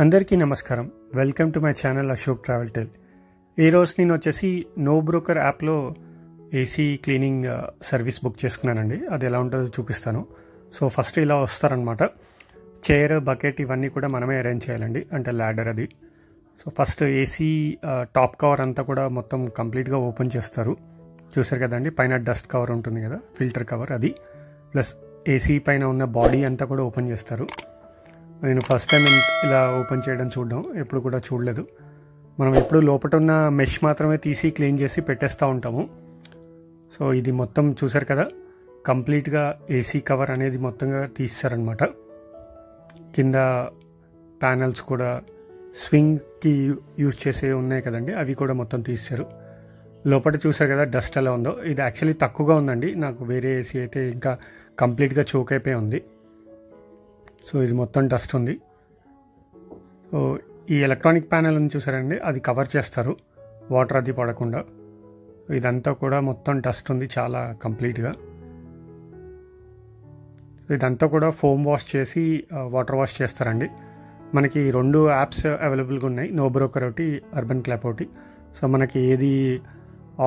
అందరికీ నమస్కారం. Welcome to my channel Ashok travel tell. ఈరోజు నేను వచ్చేసి నో బ్రోకర్ యాప్లో ఏసీ క్లీనింగ్ సర్వీస్ బుక్ చేసుకున్నానండి. అది ఎలా ఉంటుందో చూపిస్తాను. సో ఫస్ట్ ఇలా వస్తారనమాట. చైర్, బకెట్ ఇవన్నీ కూడా మనమే అరేంజ్ చేయాలండి, అంటే ల్యాడర్ అది. So first AC top cover అంతా కూడా మొత్తం కంప్లీట్గా ఓపెన్ చేస్తారు. చూసారు కదండి, పైన డస్ట్ కవర్ ఉంటుంది కదా, ఫిల్టర్ కవర్ అది, ప్లస్ ఏసీ పైన ఉన్న బాడీ అంతా కూడా ఓపెన్ చేస్తారు. నేను ఫస్ట్ టైం ఇలా ఓపెన్ చేయడం చూడడం, ఎప్పుడు కూడా చూడలేదు. మనం ఎప్పుడు లోపల ఉన్న మెష్ మాత్రమే తీసి క్లీన్ చేసి పెట్టేస్తూ ఉంటాము. సో ఇది మొత్తం చూసారు కదా, కంప్లీట్గా ఏసీ కవర్ అనేది మొత్తంగా తీస్తారనమాట. కింద ప్యానల్స్ కూడా స్వింగ్కి యూజ్ చేసే ఉన్నాయి కదండి, అవి కూడా మొత్తం తీస్తారు. లోపల చూసారు కదా డస్ట్ ఎలా ఉందో. ఇది యాక్చువల్లీ తక్కువగా ఉందండి, నాకు వేరే ఏసీ అయితే ఇంకా కంప్లీట్గా చోక్ అయిపోయి ఉంది. సో ఇది మొత్తం డస్ట్ ఉంది. సో ఈ ఎలక్ట్రానిక్ ప్యానెల్ అని చూసారండి, అది కవర్ చేస్తారు వాటర్ అది పడకుండా. ఇదంతా కూడా మొత్తం డస్ట్ ఉంది చాలా కంప్లీట్గా. ఇదంతా కూడా ఫోమ్ వాష్ చేసి వాటర్ వాష్ చేస్తారండి. మనకి 2 యాప్స్ అవైలబుల్గా ఉన్నాయి, నో బ్రోకర్ ఒకటి, అర్బన్ క్లాప్ ఒకటి. సో మనకి ఏది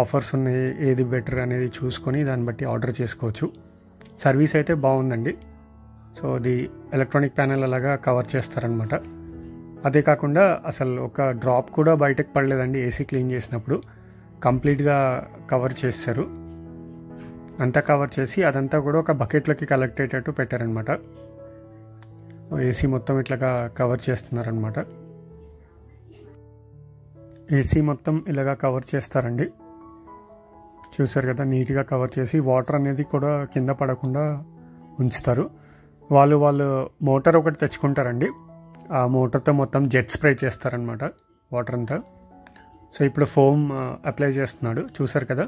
ఆఫర్స్ ఉన్నాయి, ఏది బెటర్ అనేది చూసుకొని దాన్ని బట్టి ఆర్డర్ చేసుకోవచ్చు. సర్వీస్ అయితే బాగుందండి. సో అది ఎలక్ట్రానిక్ ప్యానెల్ అలాగా కవర్ చేస్తారనమాట. అదే కాకుండా అసలు ఒక డ్రాప్ కూడా బయటకు పడలేదండి ఏసీ క్లీన్ చేసినప్పుడు. కంప్లీట్గా కవర్ చేస్తారు. అంతా కవర్ చేసి అదంతా కూడా ఒక బకెట్లోకి కలెక్ట్ అయ్యేటట్టు పెట్టారనమాట. ఏసీ మొత్తం ఇట్లాగా కవర్ చేస్తున్నారనమాట. ఏసీ మొత్తం ఇలాగా కవర్ చేస్తారండి. చూసారు కదా, నీట్గా కవర్ చేసి వాటర్ అనేది కూడా కింద పడకుండా ఉంచుతారు. వాళ్ళు మోటార్ ఒకటి తెచ్చుకుంటారండి. ఆ మోటార్తో మొత్తం జెట్ స్ప్రే చేస్తారనమాట వాటర్ అంతా. సో ఇప్పుడు ఫోమ్ అప్లై చేస్తున్నాడు, చూసారు కదా.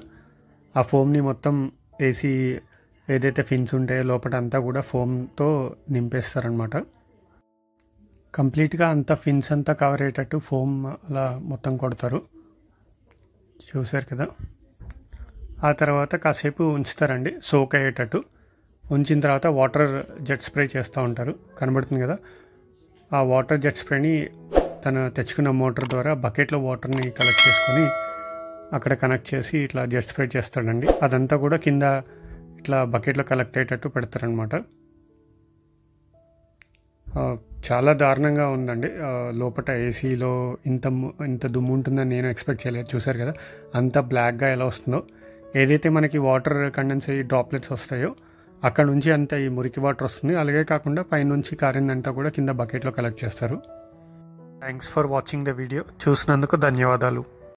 ఆ ఫోమ్ని మొత్తం ఏసీ ఏదైతే ఫిన్స్ ఉంటాయో లోపల అంతా కూడా ఫోమ్తో నింపేస్తారనమాట. కంప్లీట్గా అంతా ఫిన్స్ అంతా కవర్ అయ్యేటట్టు ఫోమ్ అలా మొత్తం కొడతారు, చూసారు కదా. ఆ తర్వాత కాసేపు ఉంచుతారండి సోక్ అయ్యేటట్టు. ఉంచిన తర్వాత వాటర్ జెట్ స్ప్రే చేస్తూ ఉంటారు, కనబడుతుంది కదా. ఆ వాటర్ జెట్ స్ప్రేని తను తెచ్చుకున్న మోటార్ ద్వారా బకెట్లో వాటర్ని కలెక్ట్ చేసుకొని అక్కడ కనెక్ట్ చేసి ఇట్లా జెట్ స్ప్రే చేస్తాడండి. అదంతా కూడా కింద ఇట్లా బకెట్లో కలెక్ట్ అయ్యేటట్టు పెడతారనమాట. చాలా దారుణంగా ఉందండి. లోపల ఏసీలో ఇంత దుమ్ము ఉంటుందని నేను ఎక్స్పెక్ట్ చేయలేదు. చూసారు కదా అంత బ్లాక్గా ఎలా వస్తుందో. ఏదైతే మనకి వాటర్ కండెన్స్ అయ్యి డ్రాప్లెట్స్ వస్తాయో అక్కడ నుంచి అంతా ఈ మురికి వాటర్ వస్తుంది. అలాగే కాకుండా పైనుంచి కారిందంతా కూడా కింద బకెట్లో కలెక్ట్ చేస్తారు. Thanks for watching the video. చూసినందుకు ధన్యవాదాలు.